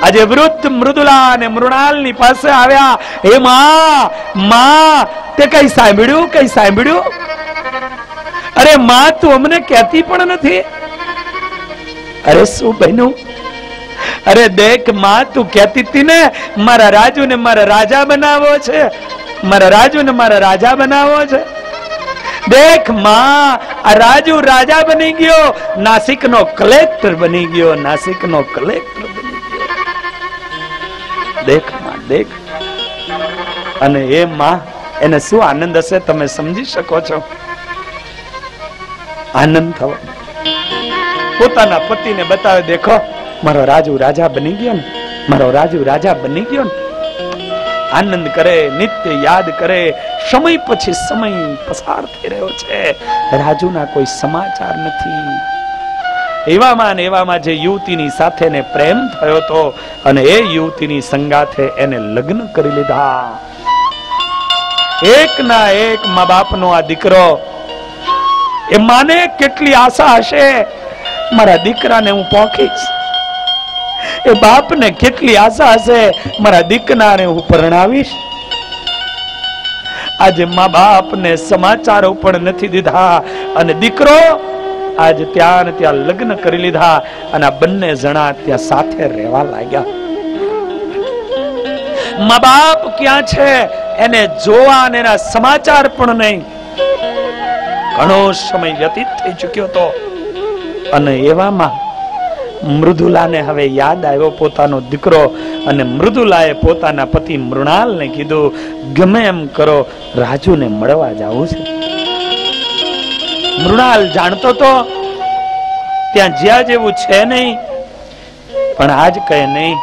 આજે વૃદ્ધ મૃદુલા અને મૃણાલની પાસે આવ્યા. હે માં, તે કઈ સાંભળ્યું? કઈ સાંભળ્યું? અરે માં, તું અમને કહેતી પણ નથી. અરે શું બન્યું? અરે દેખ માં, તું કહેતી હતી ને મારા રાજુ ને મારા રાજા બનાવવો છે, મારા રાજુ ને મારા રાજા બનાવવો છે. દેખ માં, આ રાજુ રાજા બની ગયો, નાસિક નો કલેક્ટર બની ગયો, નાસિક નો કલેક્ટર બની ગયો. દેખ માં, દેખ. અને એ માં, એને શું આનંદ હશે તમે સમજી શકો છો? આનંદ થવો. પોતાના પતિને બતાવે, દેખો મારો રાજુ રાજા બની ગયો ને, મારો રાજુ રાજા બની ગયો ને. આનંદ કરે, નિત્ય યાદ કરે. સમય પછી સમય પસાર થઈ રહ્યો છે, રાજુના કોઈ સમાચાર નથી. એવામાં જે યુવતીની સાથે ને પ્રેમ થયો હતો અને એ યુવતીની સંગાથે એને લગ્ન કરી લીધા. એક ના એક મા બાપનો આ દીકરો, એ માને કેટલી આશા હશે, મારા દીકરાને હું પોખીશ. એ બાપને કેટલી આશા હશે, મારા દીકરાને હું પરણાવીશ. આજે મા બાપને સમાચારો પણ નથી દીધા અને દીકરો આજે ત્યાં ને ત્યાં લગ્ન કરી લીધા અને આ બંને જણા ત્યાં સાથે રહેવા લાગ્યા. મા બાપ ક્યાં છે એને જોવા અને એના સમાચાર પણ નહીં. ઘણો સમય વ્યતીત થઈ ચુક્યો હતો અને એવામાં મૃદુલાને હવે યાદ આવ્યો પોતાનો દીકરો અને મૃદુલાએ પોતાના પતિ મૃણાલને કીધું, ગમે એમ કરો, રાજુને મળવા જવું છે. મૃણાલ જાણતો તો ત્યાં જ્યાં જેવું છે નહીં, પણ આજ કહે નહીં,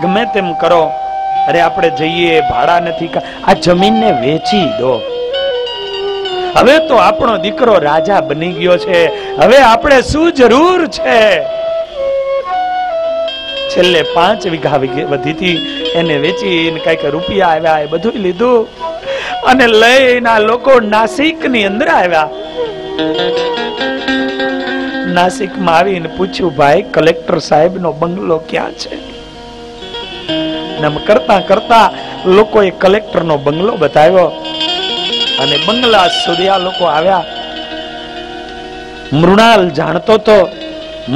ગમે તેમ કરો. અરે આપણે જઈએ, ભાડા નથી, આ જમીનને વેચી દો. હવે તો આપણો દીકરો રાજા બની ગયો છે, હવે આપણે શું જરૂર છે? છેલ્લે 5 વીઘા વધી હતી, એને વેચીને કઈક રૂપિયા આવ્યા, એ બધું લીધું અને લઈને આ લોકો નાસિક ની અંદર આવ્યા. નાસિક માં આવીને પૂછ્યું, ભાઈ કલેક્ટર સાહેબ નો બંગલો ક્યાં છે? કરતા કરતા લોકોએ કલેક્ટર નો બંગલો બતાવ્યો અને બંગલા સુધી આ લોકો આવ્યા. મૃણાલ જાણતો તો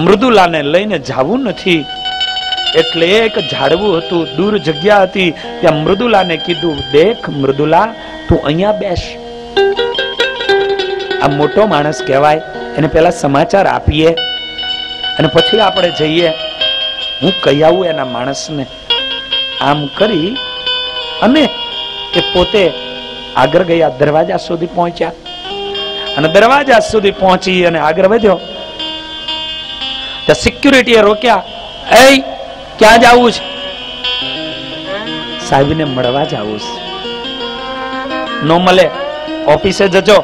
મૃદુલાને લઈને જાવું નથી, એટલે એક ઝાડવું હતું, દૂર જગ્યા હતી, ત્યાં મૃદુલાને કીધું, દેખ મૃદુલા, તું અહીંયા બેસ. આ મોટો માણસ કહેવાય, એને પેલા સમાચાર આપીએ અને પછી આપણે જઈએ. હું કહી આવું એના માણસને. આમ કરી અને એ પોતે આગળ ગયા, દરવાજા સુધી પહોંચ્યા અને દરવાજા સુધી પહોંચી અને આગળ વધ્યો. ત્યાં સિક્યુરિટીએ રોક્યા. એ ક્યાં જવું છે? સાહેબને મળવા જવું છે. નો મળે, ઓફિસે જજો,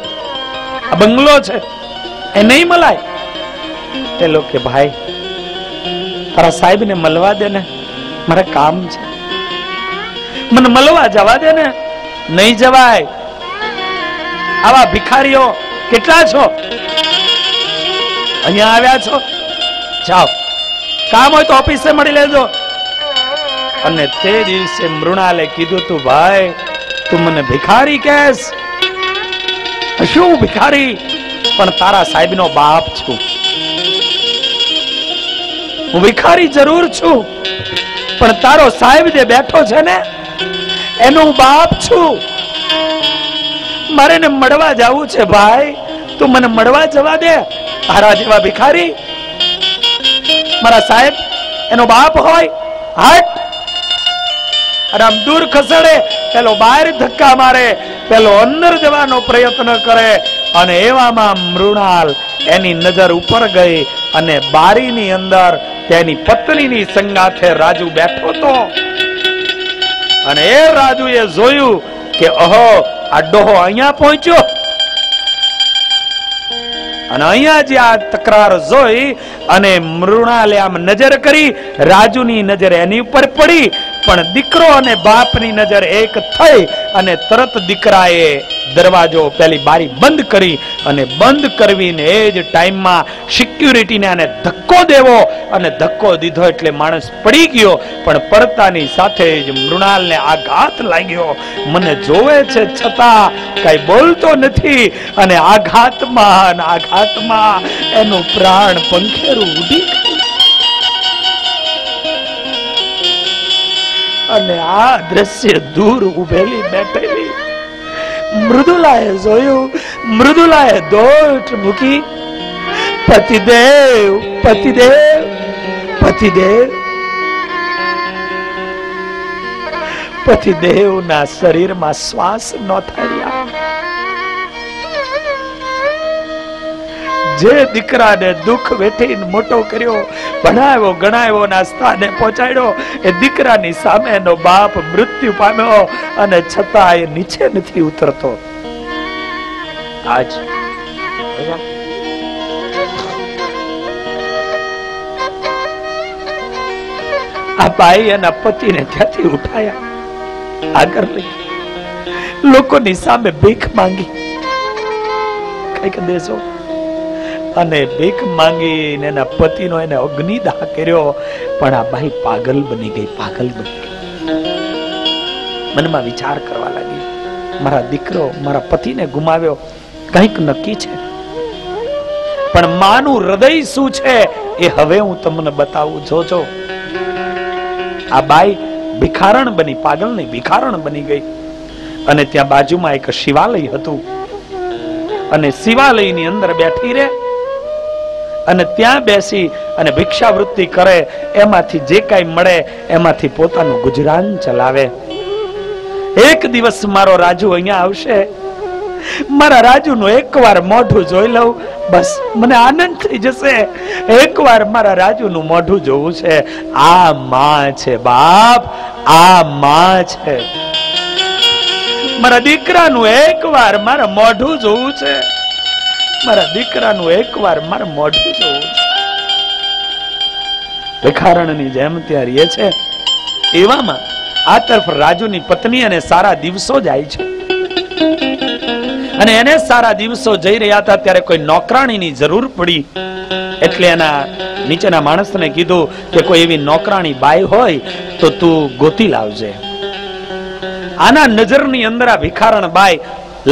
આ બંગલો છે, એ નહીં મલાય. તે લોકો કે ભાઈ તારા સાહેબને મળવા દે ને, મારે કામ છે, મને મળવા જવા દે ને. નહીં જવાય. આવા ભિખારીઓ કેટલા છો? અહીંયા આવ્યા છો, જાઓ, કામ હોય તો ઓફિસે મળી લેજો. અને તે દિવસે મૃણાલે કીધું, તું ભાઈ તું મને ભિખારી કહેશ? શું ભિખારી? પણ તારા સાહેબનો બાપ છું. હું ભિખારી જરૂર છું, પણ તારો સાહેબ જે બેઠો છે ને એનો હું બાપ છું. મારે ને મળવા જવું છે ભાઈ, તું મને મળવા જવા દે. તારા જેવા ભિખારી મારા સાહેબ એનો બાપ હોય? હટ! આમ દૂર ખસેડે, પેલો બહાર ધક્કા મારે, પેલો અંદર જવાનો પ્રયત્ન કરે. અને એવામાં મૃણાલ એની નજર ઉપર ગઈ અને બારીની અંદર તેની પત્નીની સંગાથે રાજુ બેઠો હતો. અને એ રાજુએ જોયું કે ઓહો, આ ડોહો અહીંયા પહોંચ્યો. અને અહીંયા જે આ તકરાર જોઈ અને મૃણાલે આમ નજર કરી, રાજુની નજર એની ઉપર પડી પણ દીકરો અને બાપની નજર એક થઈ અને તરત દીકરાએ દરવાજો પેલી બારી બંધ કરી અને બંધ કરવીને એ જ ટાઈમમાં સિક્યુરિટીને આને ધક્કો દેવો અને ધક્કો દીધો એટલે માણસ પડી ગયો, પણ પડતાની સાથે જ મૃણાલને આઘાત લાગ્યો. મને જોવે છે છતાં કઈ બોલતો નથી અને આઘાતમાં એનું પ્રાણ પંખેરું ઉડી ગયું. અને આ દ્રશ્ય દૂર ઉભેલી બેઠેલી મૃદુલાએ જોયું. મૃદુલાએ દોટ મૂકી, પતિદેવ પતિદેવ પતિદેવ. પતિદેવના શરીરમાં શ્વાસ ન થયા. જે દીકરાને દુઃખ વેઠીને મોટો કર્યો, ભણાવ્યો ગણાવ્યો, નાસ્તાને પહોંચાડ્યો, એ દીકરાની સામે એનો બાપ મૃત્યુ પામ્યો અને છતાં એ નીચે નથી ઉતરતો. આજ આ ભાઈ એના પતિને ત્યાંથી ઉઠાયા, આગળ લઈ લોકોની સામે ભીખ માંગી, કઈક દેશો, અને ભીખ માંગીને એના પતિનો એને અગ્નિદાહ કર્યો. પણ આ બાઈ પાગલ બની ગઈ. મનમાં વિચાર કરવા લાગી, મારા દીકરો મારા પતિને ગુમાવ્યો, કંઈક નક્કી છે. પણ માનું હૃદય શું છે એ હવે હું તમને બતાવું. જોજો, આ બાઈ ભિખારણ બની, પાગલ નહીં, ભિખારણ બની ગઈ. અને ત્યાં બાજુમાં એક શિવાલય હતું અને શિવાલયની અંદર બેઠી રહે અને ત્યાં બેસી અને ભિક્ષાવૃત્તિ કરે. એમાંથી જે કાંઈ મળે એમાંથી પોતાનું ગુજરાન ચલાવે. એક દિવસ મારો રાજુ અહીંયા આવશે, મારા રાજુનું એકવાર મોઢું જોઈ લઉં, બસ મને આનંદ થઈ જશે. એકવાર મારા રાજુનું મોઢું જોવું છે. આ માં છે બાપ, આ માં છે. મારા દીકરાનું એકવાર મારા મોઢું જોવું છે. મારા દીકરાનું એકવાર મારા મોઢું જોવું છે. ભિખારણની જેમ ત્યાં રહે છે. એવામાં આ તરફ રાજુની પત્ની અને સારા દિવસો જાય છે. અને એને સારા દિવસો જઈ રહ્યા હતા ત્યારે કોઈ નોકરાણીની જરૂર પડી. એટલે એના નીચેના માણસને કીધું કે કોઈ એવી નોકરાણી બાઈ હોય તો તું ગોતી લાવજે. આના નજરની અંદર આ ભિખારણ બાઈ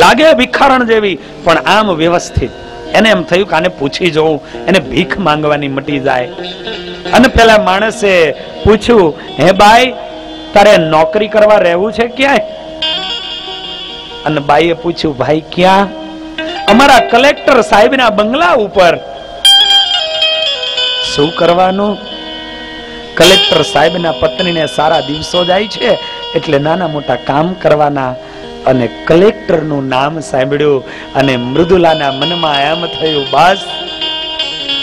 લાગે ભિખારણ જેવી, પણ આમ વ્યવસ્થિત. એને એમ થયું કે આને પૂછી જોઉં, એને ભીખ માંગવાની મટી જાય. અને પેલા માણસે પૂછ્યું, હે બાઈ, તારે નોકરી કરવા રહેવું છે ક્યાંય? અને બાઈએ પૂછ્યું, ભાઈ ક્યાં? અમારા કલેક્ટર સાહેબના બંગલા ઉપર. શું કરવાનું? કલેક્ટર સાહેબના પત્નીને સારા દિવસો જાય છે એટલે નાના મોટા કામ કરવાના. અને કલેક્ટરનું નામ સાંભળ્યું અને મૃદુલાના મનમાં એમ થયું, બસ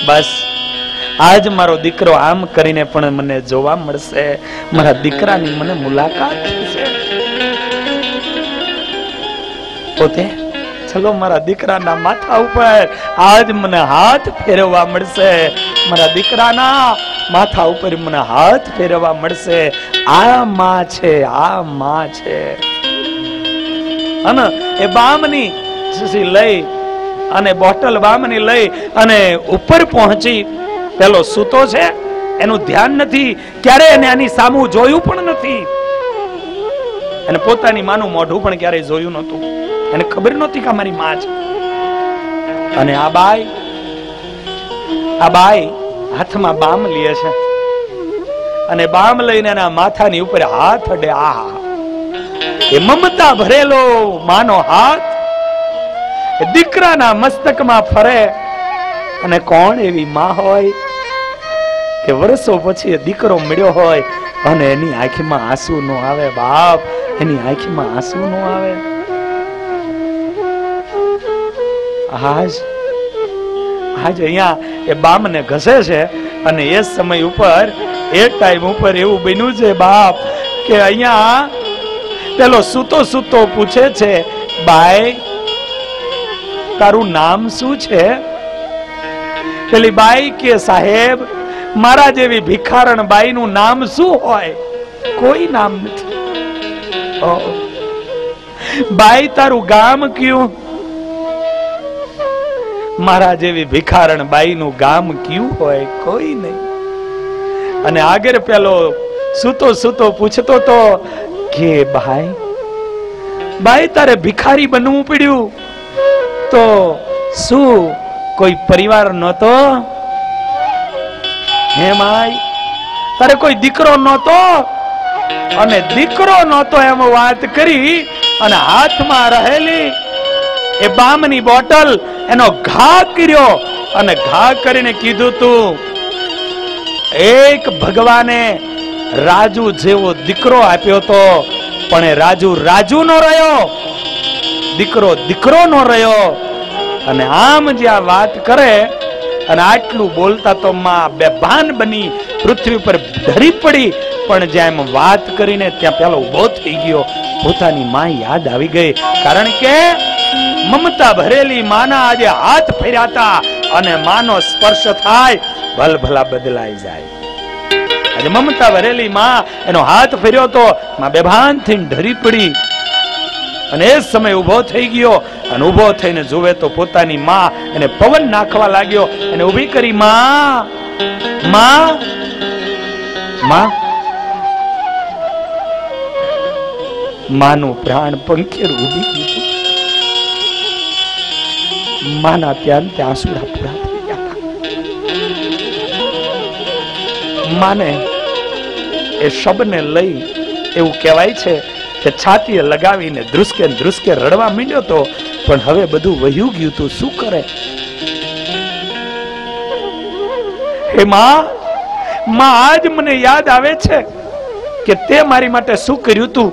બસ આજ મારો દીકરો આમ કરીને પણ મને જોવા મળશે, મારા દીકરાની મને મુલાકાત થશે. પોતે ચલો મારા દીકરાના માથા ઉપર આજ મને હાથ ફેરવવા મળશે, મારા દીકરાના માથા ઉપર મને હાથ ફેરવવા મળશે. આ માં છે, આ માં છે. અને એ બામની લઈ અને બોટલ બામની લઈ અને ઉપર પહોંચી. પેલો સૂતો છે, એનું ધ્યાન નથી, ક્યારે એને આની સામું જોયું પણ નથી, અને પોતાની માનું મોઢું પણ ક્યારેય જોયું નહોતું. એને ખબર નહોતી કે અમારી માં છે. અને આ બાઈ હાથમાં બામ લે છે અને બામ લઈને એના માથાની ઉપર હાથ અડે. આ એ મમતા ભરેલો માનો હાથ દીકરાના મસ્તકમાં ફરે. અને કોણ એવી માં હોય કે વર્ષો પછી દીકરો મળ્યો હોય અને એની આંખમાં આંસુ ન આવે? બાપ, એની આંખમાં આંસુ ન આવે? આજ અહીંયા એ બામને ઘસે છે અને એ સમય ઉપર, એ ટાઈમ ઉપર એવું બન્યું છે બાપ કે અહીંયા પેલો સૂતો પૂછે છે, બાઈ તારું નામ શું છે? પેલી બાઈ કે સાહેબ મારા જેવી ભિખારણ બાઈ નું નામ શું હોય? કોઈ નામ નથી. બાઈ તારું ગામ કયું? મારા જેવી ભિખારણ બાઈ નું ગામ કયું હોય? કોઈ નહીં. અને આગળ પેલો સૂતો સૂતો પૂછતો તો કે બાઈ તારે ભિખારી બનવું પડ્યું તો શું કોઈ પરિવાર નહોતો? હે માઈ, તારે કોઈ દીકરો નહોતો? અને દીકરો નહોતો એમ વાત કરી અને હાથમાં રહેલી એ બામની બોટલ એનો ઘા કર્યો અને ઘા કરીને કીધું તું એક ભગવાને રાજુ જેવો દીકરો આપ્યો તો પણ એ રાજુ નો રહ્યો, દીકરો નો રહ્યો. અને આમ જે આ વાત કરે અને આટલું બોલતા તો માં બેભાન બની પૃથ્વી પર ધરી પડી. પણ જ્યાં એમ વાત કરીને ત્યાં પેલો ઉભો થઈ ગયો. પોતાની માં યાદ આવી ગઈ. કારણ કે મમતા ભરેલી માના આજે હાથ ફેર્યા હતા અને માનો સ્પર્શ થાય ભલભલા બદલાઈ જાય. આજે મમતા ભરેલી માં એનો હાથ ફેર્યો તો માં બેભાન થઈને ધરી પડી. અને એ સમય ઉભો થઈ ગયો અને ઉભો થઈને જોવે તો પોતાની માં એને પવન નાખવા લાગ્યો. એને ઊભી કરી, માનું પ્રાણ પંખેર ઉડી ગયું. માના ત્યાં આંસુડા પૂરા થઈ ગયા. માને એ શબને લઈ એવું કહેવાય છે કે છાતીએ લગાવીને ધ્રુસકે ધ્રુસકે રડવા માંડ્યો તો. પણ હવે બધું વહ્યું ગયું તું, શું કરે? હે માં, આજ મને યાદ આવે છે કે તે મારી માટે શું કર્યું તું.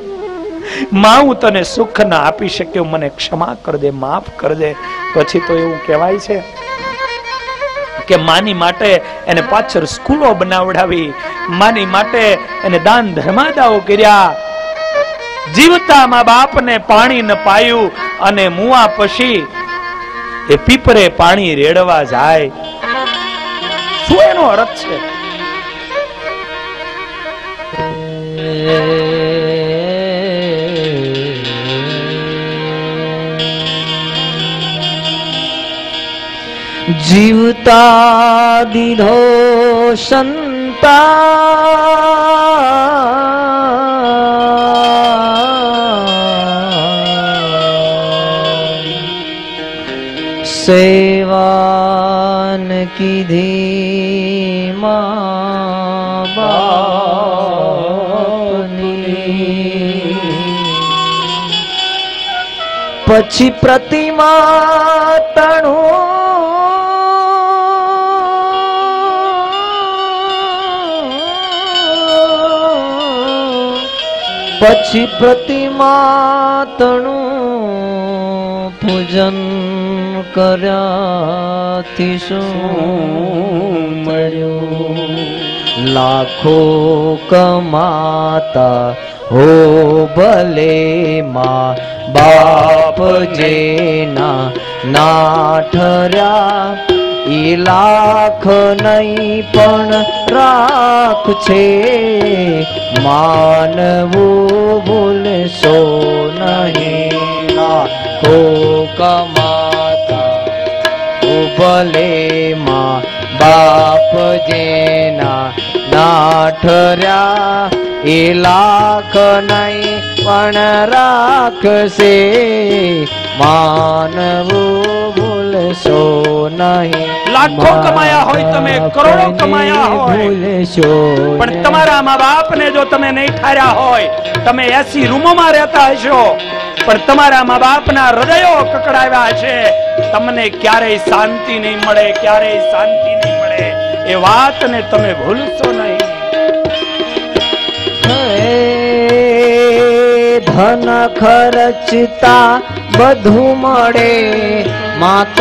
માં, હું તને સુખ ના આપી શક્યો, મને ક્ષમા કર દે, માફ કર દે. પછી તો એવું કહેવાય છે કે માની માટે એને પાછળ સ્કૂલો બનાવડાવી, માની માટે એને દાન ધર્માદાઓ કર્યા. જીવતા મા બાપને પાણી ન પાયું અને મુવા પછી એ પીપરે પાણી રેડવા જાય. શું એનો અર્થ છે? જીવતા દીધો સંતા સેવાન કીધી મા બાપની. પછી પ્રતિમા તણું પછી પ્રતિમાતનું પૂજન કર્યાથી શું મળ્યું? લાખો કમાતા હો ભલે માં બાપ જેના ના ઠર્યા. એ લાખ નહીં પણ રાખ છે, માનવું ભૂલશો નહીં. લાખો કમાતા ભલે માં બાપ જેના ના ઠર્યા. એ લાખ નહીં પણ રાખશે, માનવું ભૂલશો નહીં. લાખો કમાયા હોય, તમે કરોડો કમાયા હોય, પણ તમારા મા બાપ ને જો તમે નહીં ઠાર્યા હોય, તમે 80 રૂમોમાં રહેતા હશો પણ તમારા મા બાપના હૃદયો કકડાવ્યા છે, તમને ક્યારેય શાંતિ નહીં મળે, ક્યારેય શાંતિ નહીં મળે. એ વાતને તમે ભૂલશો નહીં. ધન ખર્ચતા બધું મળે, માત